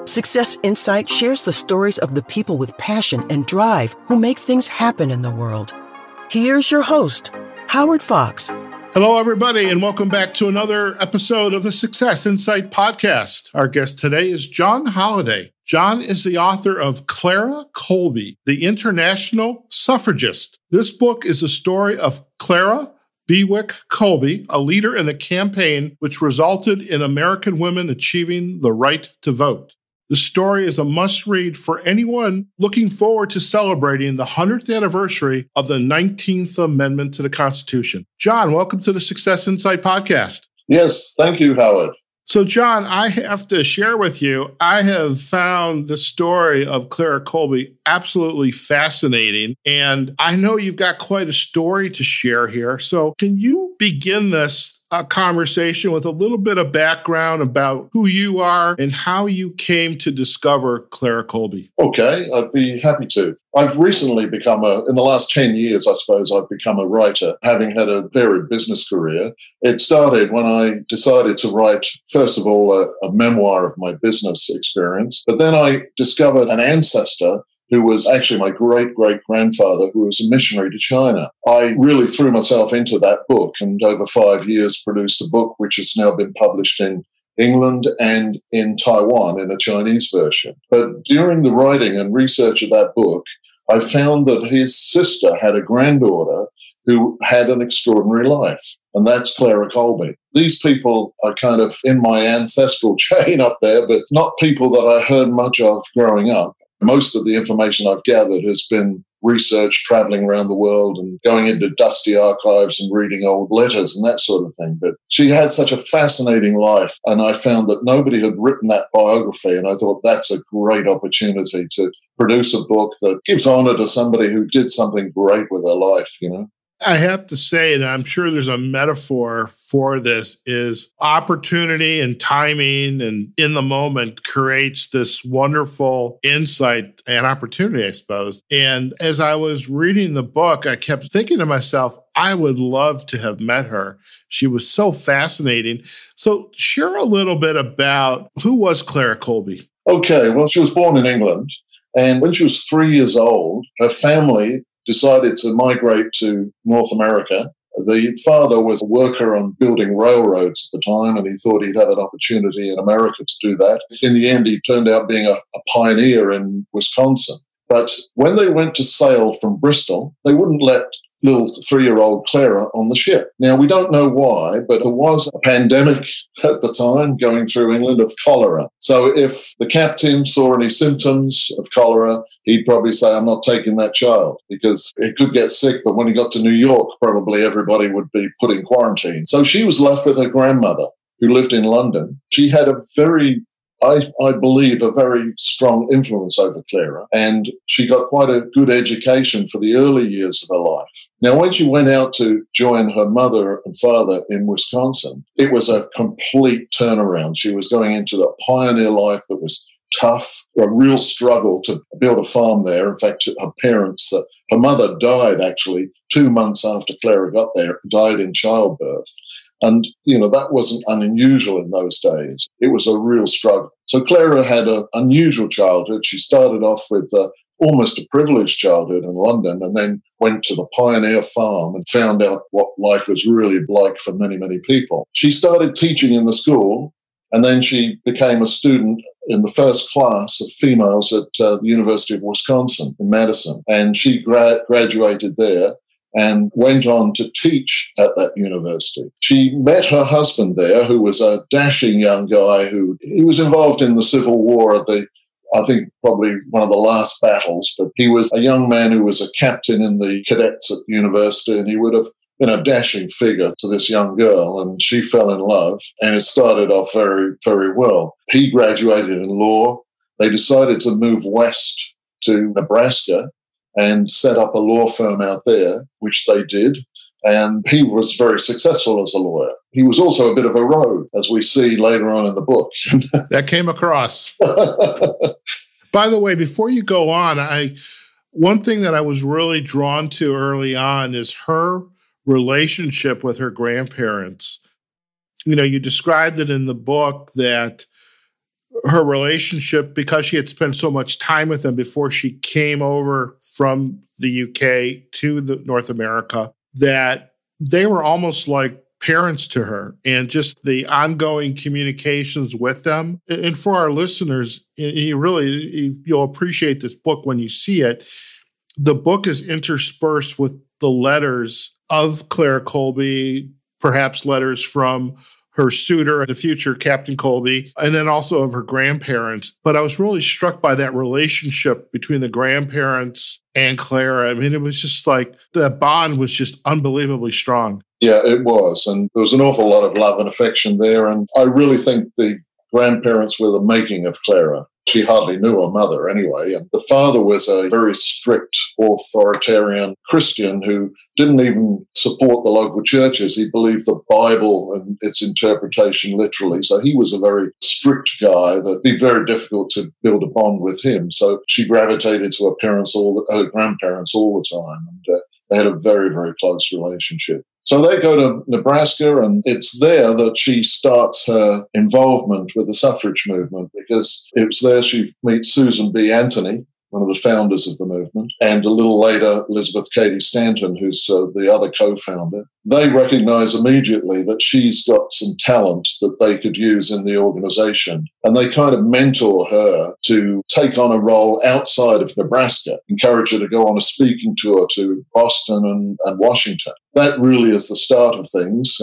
Success Insight shares the stories of the people with passion and drive who make things happen in the world. Here's your host, Howard Fox. Hello, everybody, and welcome back to another episode of the Success Insight podcast. Our guest today is John Holliday. John is the author of Clara Colby, the International Suffragist. This book is a story of Clara Bewick Colby, a leader in the campaign which resulted in American women achieving the right to vote. The story is a must-read for anyone looking forward to celebrating the 100th anniversary of the 19th Amendment to the Constitution. John, welcome to the Success Insight podcast. Yes, thank you, Howard. So, John, I have to share with you, I have found the story of Clara Colby absolutely fascinating, and I know you've got quite a story to share here. So can you begin this conversation with a little bit of background about who you are and how you came to discover Clara Colby? Okay, I'd be happy to. I've recently become in the last 10 years, I suppose, I've become a writer, having had a varied business career. It started when I decided to write, first of all, a memoir of my business experience, but then I discovered an ancestor who was actually my great-great-grandfather, who was a missionary to China. I really threw myself into that book and over 5 years produced a book which has now been published in England and in Taiwan in a Chinese version. But during the writing and research of that book, I found that his sister had a granddaughter who had an extraordinary life, and that's Clara Colby. These people are kind of in my ancestral chain up there, but not people that I heard much of growing up. Most of the information I've gathered has been research, traveling around the world and going into dusty archives and reading old letters and that sort of thing. But she had such a fascinating life, and I found that nobody had written that biography, and I thought that's a great opportunity to produce a book that gives honor to somebody who did something great with her life, you know. I have to say, and I'm sure there's a metaphor for this, is opportunity and timing and in the moment creates this wonderful insight and opportunity, I suppose. And as I was reading the book, I kept thinking to myself, I would love to have met her. She was so fascinating. So share a little bit about who was Clara Colby? Okay, well, she was born in England. And when she was 3 years old, her family decided to migrate to North America. The father was a worker on building railroads at the time, and he thought he'd have an opportunity in America to do that. In the end, he turned out being a pioneer in Wisconsin. But when they went to sail from Bristol, they wouldn't let little 3-year-old Clara on the ship. Now, we don't know why, but there was a pandemic at the time going through England of cholera. So if the captain saw any symptoms of cholera, he'd probably say, I'm not taking that child, because he could get sick, but when he got to New York, probably everybody would be put in quarantine. So she was left with her grandmother, who lived in London. She had a very I believe, a very strong influence over Clara, and she got quite a good education for the early years of her life. Now, when she went out to join her mother and father in Wisconsin, it was a complete turnaround. She was going into the pioneer life that was tough, a real struggle to build a farm there. In fact, her parents, her mother died actually 2 months after Clara got there, died in childbirth. And, you know, that wasn't unusual in those days. It was a real struggle. So Clara had an unusual childhood. She started off with almost a privileged childhood in London, and then went to the pioneer farm and found out what life was really like for many, many people. She started teaching in the school, and then she became a student in the first class of females at the University of Wisconsin in Madison. And she graduated there and went on to teach at that university. She met her husband there, who was a dashing young guy he was involved in the Civil War at I think probably one of the last battles, but he was a young man who was a captain in the cadets at the university, and he would have been a dashing figure to this young girl, and she fell in love, and it started off very, very well. He graduated in law. They decided to move west to Nebraska and set up a law firm out there, which they did. And he was very successful as a lawyer. He was also a bit of a rogue, as we see later on in the book. That came across. By the way, before you go on, one thing that I was really drawn to early on is her relationship with her grandparents. You know, you described it in the book that her relationship, because she had spent so much time with them before she came over from the UK to North America, that they were almost like parents to her, and just the ongoing communications with them. And for our listeners, you'll appreciate this book when you see it. The book is interspersed with the letters of Clara Colby, perhaps letters from her suitor in the future, Captain Colby, and then also of her grandparents. But I was really struck by that relationship between the grandparents and Clara. I mean, it was just like that bond was just unbelievably strong. Yeah, it was. And there was an awful lot of love and affection there. And I really think the grandparents were the making of Clara. She hardly knew her mother anyway. And the father was a very strict, authoritarian Christian who didn't even support the local churches. He believed the Bible and its interpretation literally. So he was a very strict guy that'd be very difficult to build a bond with him. So she gravitated to her grandparents all the time. And they had a very, very close relationship. So they go to Nebraska, and it's there that she starts her involvement with the suffrage movement, because it was there she meets Susan B. Anthony, one of the founders of the movement, and a little later, Elizabeth Cady Stanton, who's the other co-founder. They recognize immediately that she's got some talent that they could use in the organization, and they kind of mentor her to take on a role outside of Nebraska, encourage her to go on a speaking tour to Boston and Washington. That really is the start of things.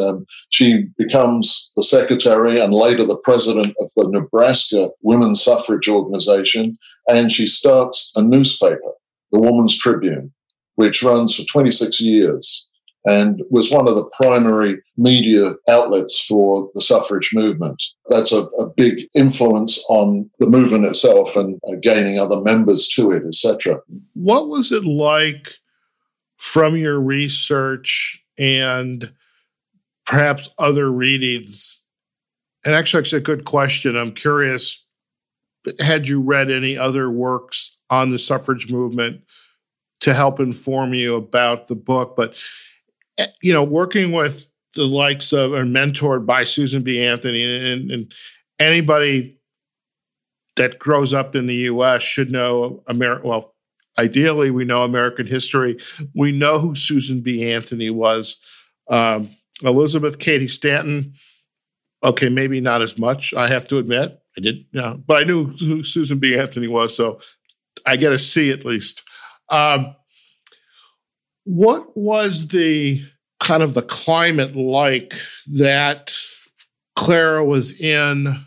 She becomes the secretary and later the president of the Nebraska Women's Suffrage Organization, and she starts a newspaper, the Woman's Tribune, which runs for 26 years and was one of the primary media outlets for the suffrage movement. That's a big influence on the movement itself and gaining other members to it, etc. What was it like from your research and perhaps other readings? And actually, it's a good question. I'm curious, had you read any other works on the suffrage movement to help inform you about the book? But, you know, working with the likes of and mentored by Susan B. Anthony and anybody that grows up in the U.S. should know ideally, we know American history. We know who Susan B. Anthony was. Elizabeth Cady Stanton, okay, maybe not as much, I have to admit. I did, but I knew who Susan B. Anthony was, so I get a C at least. What was the kind of the climate like that Clara was in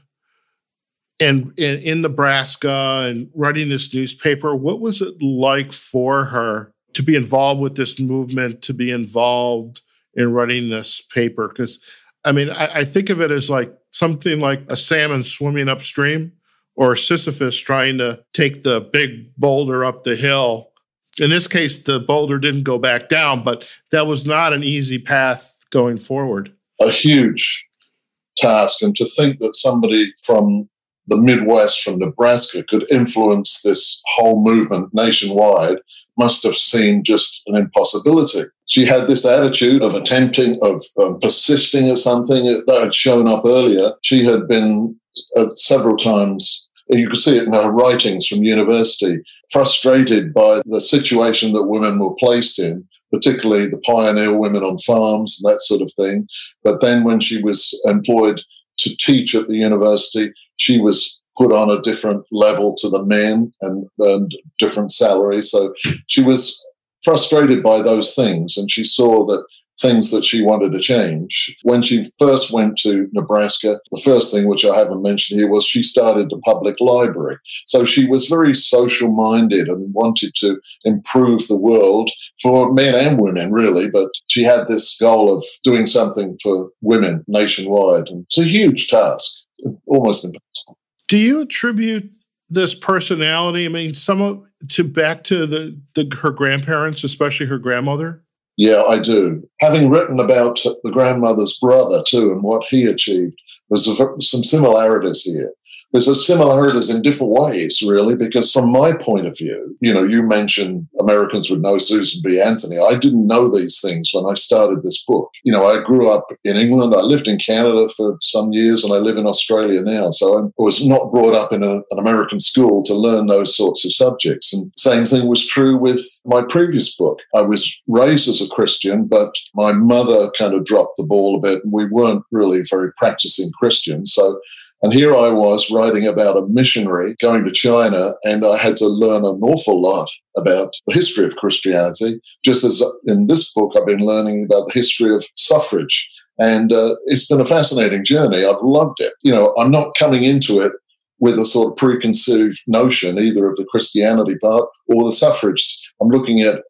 Nebraska and writing this newspaper? What was it like for her to be involved with this movement, to be involved in writing this paper? Because, I mean, I think of it as like something like a salmon swimming upstream or Sisyphus trying to take the big boulder up the hill. In this case, the boulder didn't go back down, but that was not an easy path going forward. A huge task. And to think that somebody from the Midwest, from Nebraska, could influence this whole movement nationwide must have seemed just an impossibility. She had this attitude of persisting at something that had shown up earlier. She had been several times, you could see it in her writings from university, frustrated by the situation that women were placed in, particularly the pioneer women on farms and that sort of thing. But then when she was employed to teach at the university, she was put on a different level to the men and earned different salaries. So she was frustrated by those things, and she saw that things that she wanted to change. When she first went to Nebraska, the first thing, which I haven't mentioned here, was she started the public library. So she was very social-minded and wanted to improve the world for men and women, really, but she had this goal of doing something for women nationwide. And it's a huge task, almost impossible. Do you attribute this personality, back to her grandparents, especially her grandmother? Yeah, I do. Having written about the grandmother's brother, too, and what he achieved, there's some similarities here. there's a similarities in different ways, really, because from my point of view, you mentioned Americans would know Susan B. Anthony. I didn't know these things when I started this book. I grew up in England. I lived in Canada for some years, and I live in Australia now. So I was not brought up in an American school to learn those sorts of subjects. And same thing was true with my previous book. I was raised as a Christian, but my mother kind of dropped the ball a bit, and we weren't really very practicing Christians. And here I was writing about a missionary going to China, and I had to learn an awful lot about the history of Christianity, just as in this book I've been learning about the history of suffrage. And it's been a fascinating journey. I've loved it. I'm not coming into it with a sort of preconceived notion either of the Christianity part or the suffrage. I'm looking at,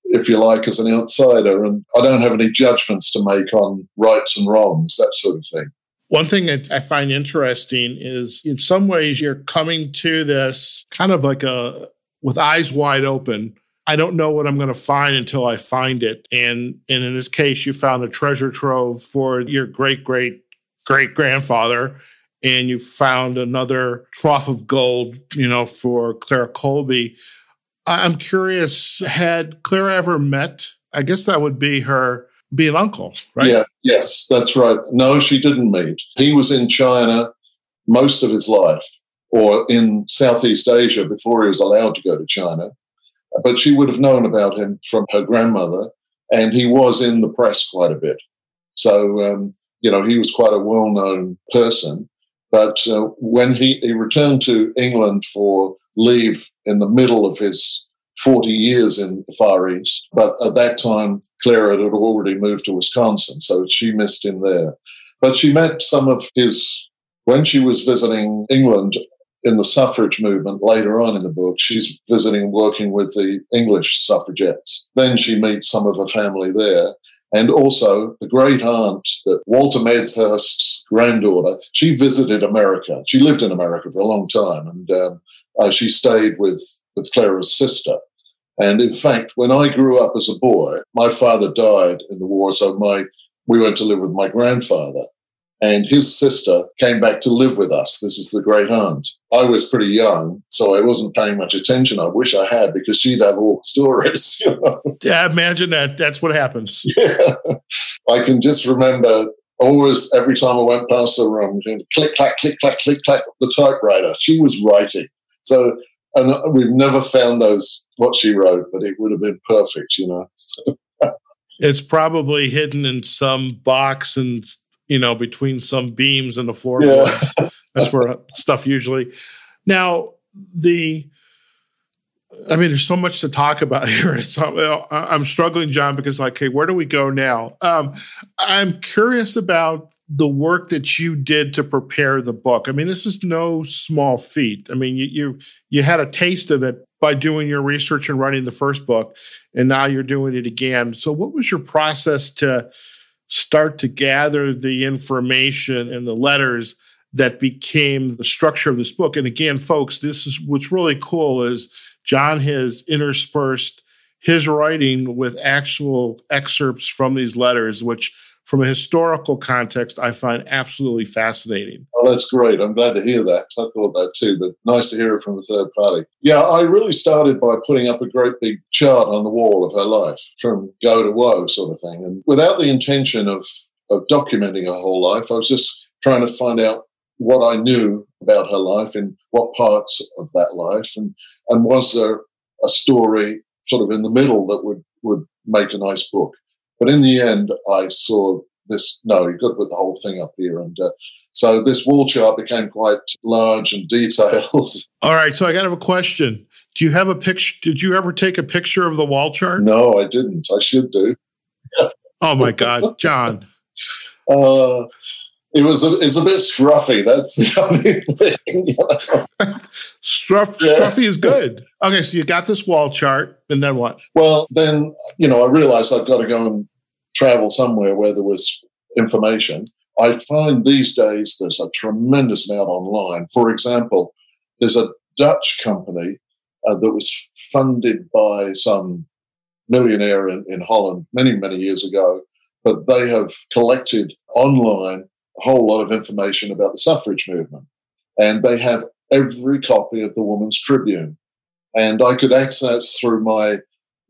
if you like, as an outsider, and I don't have any judgments to make on rights and wrongs, that sort of thing. One thing that I find interesting is in some ways you're coming to this kind of like with eyes wide open. I don't know what I'm going to find until I find it. And in this case, you found a treasure trove for your great-great-great-grandfather, and you found another trough of gold, for Clara Colby. I'm curious, had Clara ever met? I guess that would be an uncle, right? Yeah, yes, that's right. No, she didn't meet. He was in China most of his life, or in Southeast Asia before he was allowed to go to China. But she would have known about him from her grandmother, and he was in the press quite a bit. So, he was quite a well-known person. But when he returned to England for leave in the middle of his 40 years in the Far East, but at that time, Clara had already moved to Wisconsin, so she missed him there. But she met some of when she was visiting England in the suffrage movement later on in the book, she's visiting and working with the English suffragettes. Then she meets some of her family there. And also the great aunt, that Walter Medhurst's granddaughter, she visited America. She lived in America for a long time, and she stayed with Clara's sister. And in fact, when I grew up as a boy, my father died in the war, so we went to live with my grandfather. And his sister came back to live with us. This is the great aunt. I was pretty young, so I wasn't paying much attention. I wish I had, because she'd have all the stories. Yeah, imagine that. That's what happens. Yeah. I can just remember always, every time I went past the room, click, clack, click, clack, click, clack, the typewriter. She was writing. So, and we've never found what she wrote, but it would have been perfect, It's probably hidden in some box and between some beams in the floorboards. Yeah. That's where stuff usually. Now, there's so much to talk about here. So, I'm struggling, John, because okay, where do we go now? I'm curious about the work that you did to prepare the book. This is no small feat. You had a taste of it by doing your research and writing the first book, and now you're doing it again. So what was your process to start to gather the information and the letters that became the structure of this book? And again, folks, this is what's really cool is John has interspersed his writing with actual excerpts from these letters, which from a historical context, I find absolutely fascinating. Oh, that's great. I'm glad to hear that. I thought that too, but nice to hear it from a third party. Yeah, I really started by putting up a great big chart on the wall of her life, from go to woe sort of thing. And without the intention of documenting her whole life, I was just trying to find out what I knew about her life and what parts of that life. And was there a story sort of in the middle that would make a nice book? But in the end, I saw this, no, you've got to put the whole thing up here. And so this wall chart became quite large and detailed. All right, so I got to have a question. Do you have a picture? Did you ever take a picture of the wall chart? No, I didn't. I should do. Oh, my God, John. It's a bit scruffy. That's the only thing. Scruffy is good. Okay, so you got this wall chart, and then what? Well, then, I realized I've got to go and travel somewhere where there was information. I find these days there's a tremendous amount online. For example, there's a Dutch company that was funded by some millionaire in Holland many, many years ago, but they have collected online a whole lot of information about the suffrage movement. and they have every copy of the Woman's Tribune. And I could access through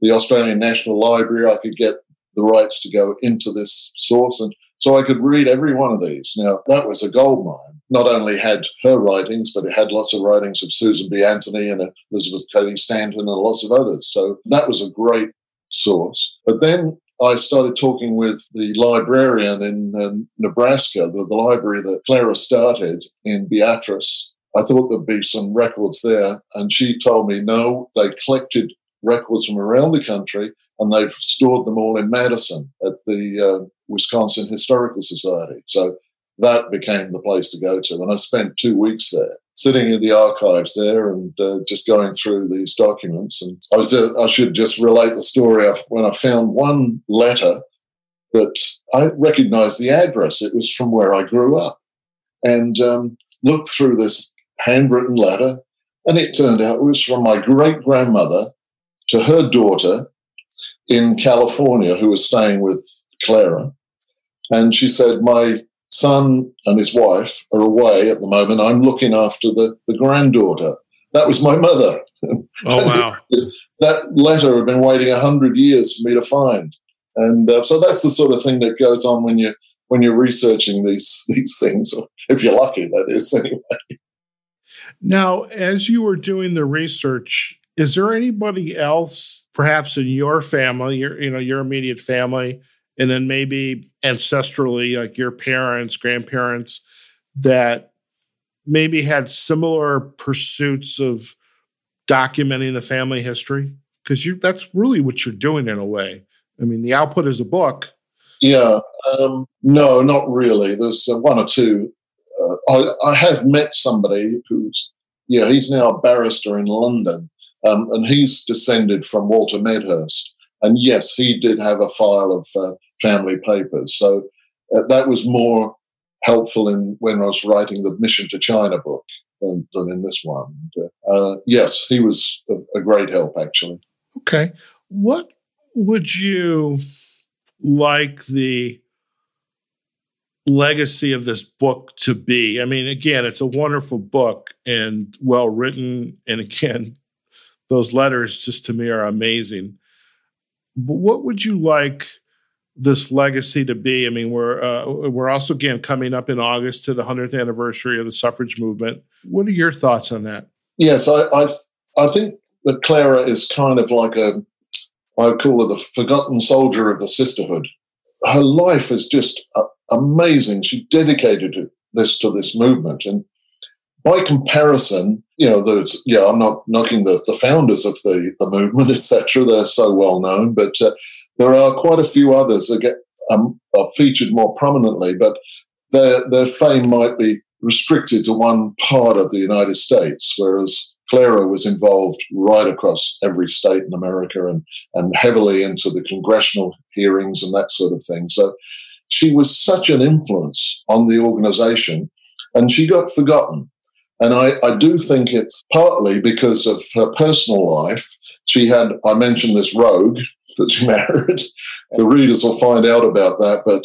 the Australian National Library. I could get the rights to go into this source, and so I could read every one of these. Now, that was a goldmine. Not only had her writings, but it had lots of writings of Susan B. Anthony and Elizabeth Cady Stanton and lots of others. So that was a great source. But then I started talking with the librarian in Nebraska, the library that Clara started in Beatrice. I thought there'd be some records there, and she told me, no, they collected records from around the country, and they've stored them all in Madison at the Wisconsin Historical Society. So that became the place to go to. And I spent 2 weeks there, sitting in the archives there and just going through these documents. And I should just relate the story of when I found one letter that I recognized the address. It was from where I grew up. And looked through this handwritten letter, and it turned out it was from my great-grandmother to her daughter in California who was staying with Clara. And she said, my son and his wife are away at the moment. I'm looking after the granddaughter. That was my mother. Oh, wow. That letter had been waiting 100 years for me to find. And so that's the sort of thing that goes on when you're researching these things, if you're lucky, that is, anyway. Now, as you were doing the research, is there anybody else, perhaps in your family, your immediate family, and then maybe ancestrally, like your parents, grandparents, that maybe had similar pursuits of documenting the family history? Because that's really what you're doing in a way. I mean, the output is a book. Yeah. No, not really. There's one or two. I have met somebody he's now a barrister in London, and he's descended from Walter Medhurst. And yes, he did have a file of family papers. So that was more helpful when I was writing the Mission to China book than in this one. Yes, he was a great help, actually. Okay. What would you like the legacy of this book to be? I mean, again, it's a wonderful book and well written. And again, those letters just to me are amazing. But what would you like this legacy to be? I mean, we're also, again, coming up in August to the 100th anniversary of the suffrage movement. What are your thoughts on that? Yes, I think that Clara is kind of like I call her the forgotten soldier of the sisterhood. Her life is just amazing. She dedicated this to this movement. And by comparison, I'm not knocking the founders of the movement, etc. They're so well known, but there are quite a few others that are featured more prominently, but their fame might be restricted to one part of the United States, whereas Clara was involved right across every state in America and heavily into the congressional hearings and that sort of thing. So she was such an influence on the organization, and she got forgotten. And I do think it's partly because of her personal life. I mentioned this rogue that she married. The readers will find out about that, but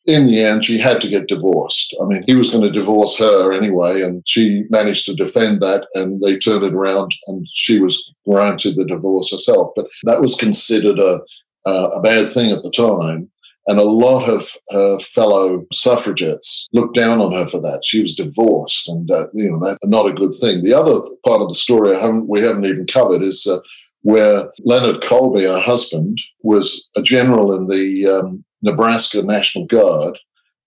in the end, she had to get divorced. I mean, he was going to divorce her anyway, and she managed to defend that, and they turned it around, and she was granted the divorce herself. But that was considered a bad thing at the time, and a lot of her fellow suffragettes looked down on her for that. She was divorced, and that's not a good thing. The other part of the story we haven't even covered is where Leonard Colby, her husband, was a general in the Nebraska National Guard,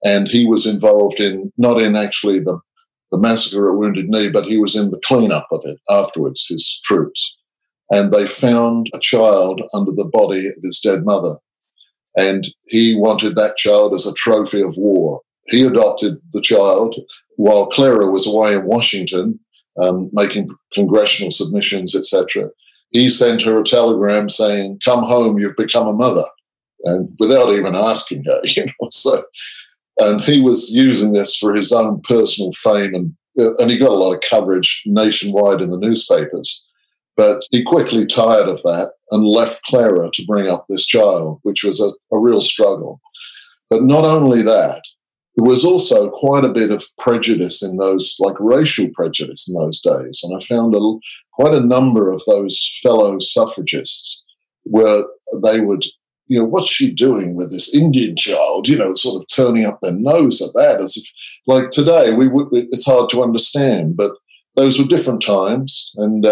and he was involved not in actually the massacre at Wounded Knee, but he was in the cleanup of it afterwards, his troops. And they found a child under the body of his dead mother, and he wanted that child as a trophy of war. He adopted the child while Clara was away in Washington making congressional submissions, etc. He sent her a telegram saying, "Come home, you've become a mother," and without even asking her, So, and he was using this for his own personal fame, and he got a lot of coverage nationwide in the newspapers. But he quickly tired of that and left Clara to bring up this child, which was a real struggle. But not only that, there was also quite a bit of prejudice in those, like racial prejudice in those days. And I found quite a number of those fellow suffragists where they would, what's she doing with this Indian child, sort of turning up their nose at that, as if, like today, it's hard to understand. But those were different times, and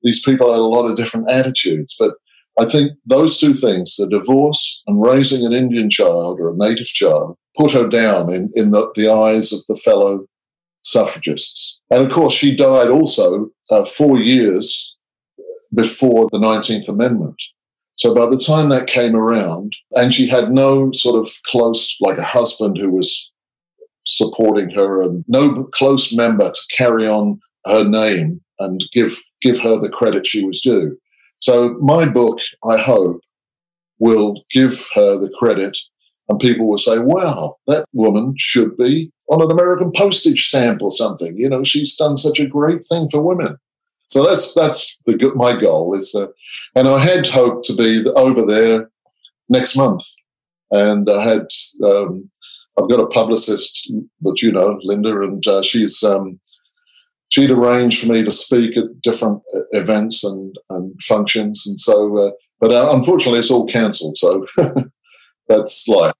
these people had a lot of different attitudes. But I think those two things, the divorce and raising an Indian child or a native child, put her down in the eyes of the fellow suffragists. And, of course, she died also 4 years before the 19th Amendment. So by the time that came around, and she had no sort of close, like a husband who was supporting her, and no close member to carry on her name and give her the credit she was due. So my book, I hope, will give her the credit, and people will say, wow, that woman should be on an American postage stamp or something. She's done such a great thing for women. So that's my goal is that, and I had hoped to be over there next month, and I've got a publicist that Linda, and she'd arranged for me to speak at different events and functions, and so but unfortunately it's all cancelled. So that's life.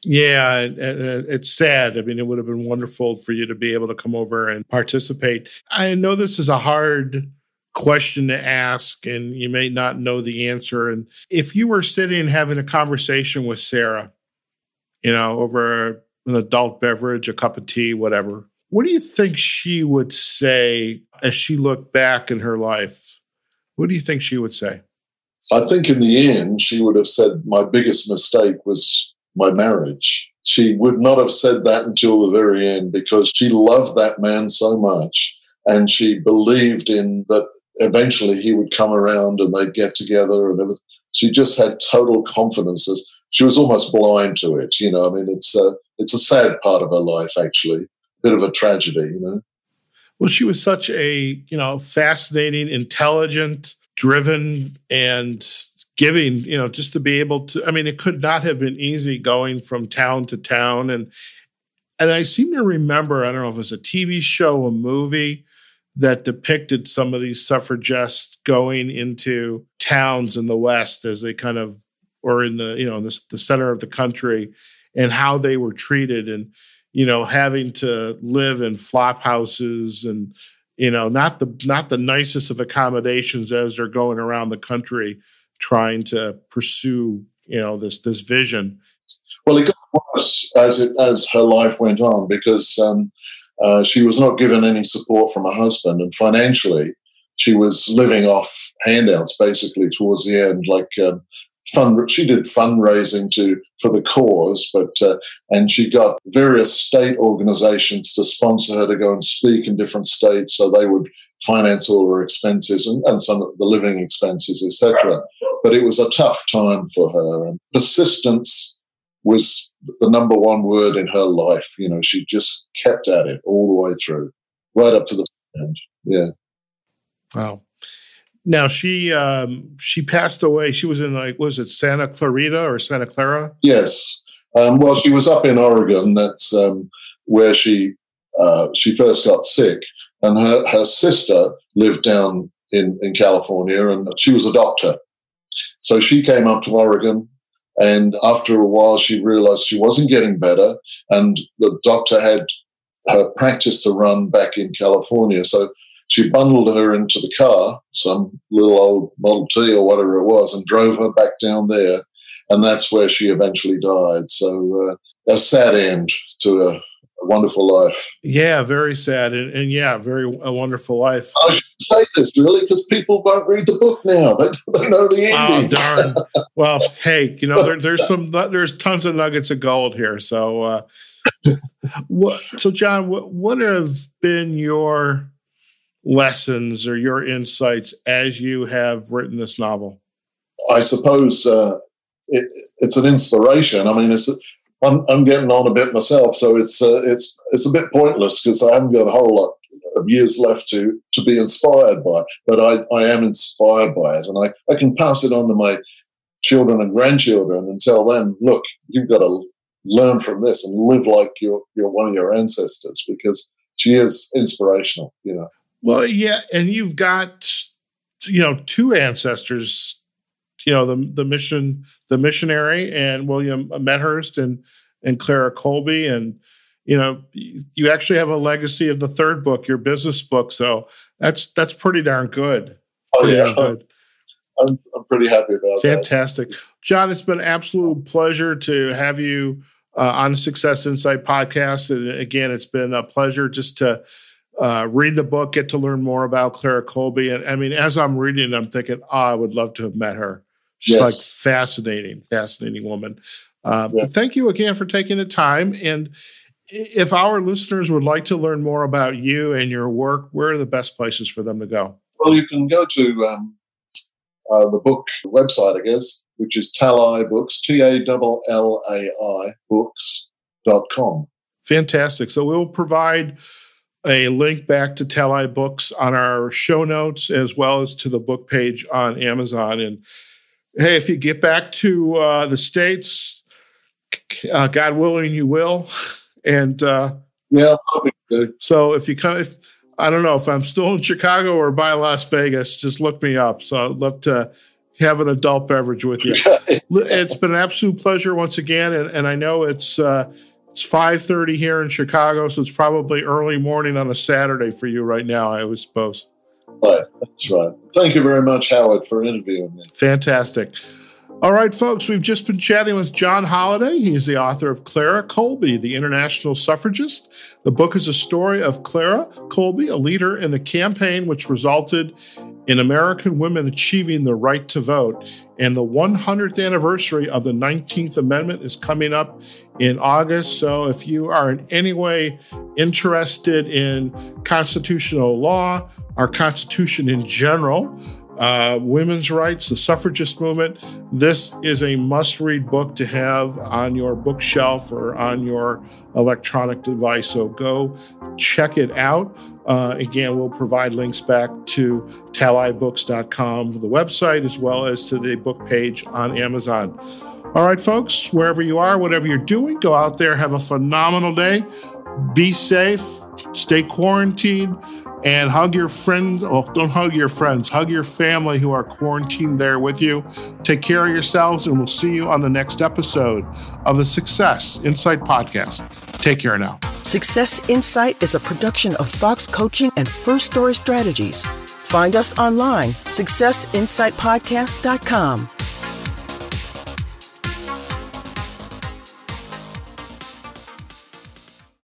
Yeah, it's sad. I mean, it would have been wonderful for you to be able to come over and participate. I know this is a hard question to ask, and you may not know the answer. And if you were sitting and having a conversation with Sarah, over an adult beverage, a cup of tea, whatever, what do you think she would say as she looked back in her life? What do you think she would say? I think in the end, she would have said my biggest mistake was my marriage. She would not have said that until the very end, because she loved that man so much, and she believed in that eventually he would come around and they'd get together and everything. She just had total confidence. She was almost blind to it. I mean, it's a sad part of her life, actually. Bit of a tragedy, Well, she was such a, fascinating, intelligent, driven, and giving, just to be able to, I mean, it could not have been easy going from town to town. And I seem to remember, I don't know if it was a TV show, a movie that depicted some of these suffragists going into towns in the West as they kind of, or in the, the center of the country, and how they were treated, and, having to live in flop houses and, not the nicest of accommodations as they're going around the country trying to pursue, this vision. Well, it got worse as her life went on, because she was not given any support from her husband, and financially she was living off handouts basically towards the end, like she did fundraising for the cause, but and she got various state organizations to sponsor her to go and speak in different states, so they would finance all her expenses and some of the living expenses, etc. But it was a tough time for her, and persistence was the number one word in her life. She just kept at it all the way through, right up to the end. Yeah. Wow. Now, she passed away. She was in, was it Santa Clarita or Santa Clara? Yes. Well, she was up in Oregon. That's where she first got sick. And her sister lived down in California, and she was a doctor. So she came up to Oregon, and after a while she realized she wasn't getting better, and the doctor had her practice to run back in California. So she bundled her into the car, some little old Model T or whatever it was, and drove her back down there. And that's where she eventually died. So a sad end to a wonderful life. Yeah, very sad. And a wonderul life. I should say this, really, because people won't read the book now. They know the ending. Oh, darn. Well, hey, there's tons of nuggets of gold here. So, so John, what have been your lessons or your insights as you have written this novel? I suppose it's an inspiration. I mean, I'm getting on a bit myself, so it's a bit pointless because I haven't got a whole lot of years left to be inspired by it. But I am inspired by it, and I can pass it on to my children and grandchildren and tell them, look, you've got to learn from this and live like you're one of your ancestors, because she is inspirational, Well, yeah, and you've got, two ancestors, the missionary and William Medhurst and Clara Colby, and you actually have a legacy of the third book, your business book. So that's pretty darn good. Good. I'm pretty happy about Fantastic. that. John, it's been an absolute pleasure to have you on the Success Insight podcast. And again, it's been a pleasure just to read the book, get to learn more about Clara Colby. And I mean, as I'm reading it, I'm thinking, I would love to have met her. She's like fascinating woman. Thank you again for taking the time. And if our listeners would like to learn more about you and your work, where are the best places for them to go? Well, you can go to the book website, I guess, which is Tallai Books, TALLAI books.com. Fantastic. So we'll provide a link back to Tallai Books on our show notes, as well as to the book page on Amazon. And hey, if you get back to the States, God willing, you will. And probably do. So if you come, I don't know if I'm still in Chicago or by Las Vegas, just look me up. So I'd love to have an adult beverage with you. It's been an absolute pleasure once again. And I know it's 5:30 here in Chicago, so it's probably early morning on a Saturday for you right now, I would suppose. Right, that's right. Thank you very much, Howard, for interviewing me. Fantastic. All right, folks, we've just been chatting with John Holliday. He is the author of Clara Colby, the International Suffragist. The book is a story of Clara Colby, a leader in the campaign which resulted in American women achieving the right to vote. And the 100th anniversary of the 19th Amendment is coming up in August. So if you are in any way interested in constitutional law, our Constitution in general, women's rights, the suffragist movement, this is a must-read book to have on your bookshelf or on your electronic device. So go check it out. Again, we'll provide links back to TallaiBooks.com, the website, as well as to the book page on Amazon. All right, folks, wherever you are, whatever you're doing, go out there, have a phenomenal day. Be safe, stay quarantined, and hug your friends. Oh, don't hug your friends. Hug your family who are quarantined there with you. Take care of yourselves, and we'll see you on the next episode of the Success Insight Podcast. Take care now. Success Insight is a production of Fox Coaching and First Story Strategies. Find us online, successinsightpodcast.com.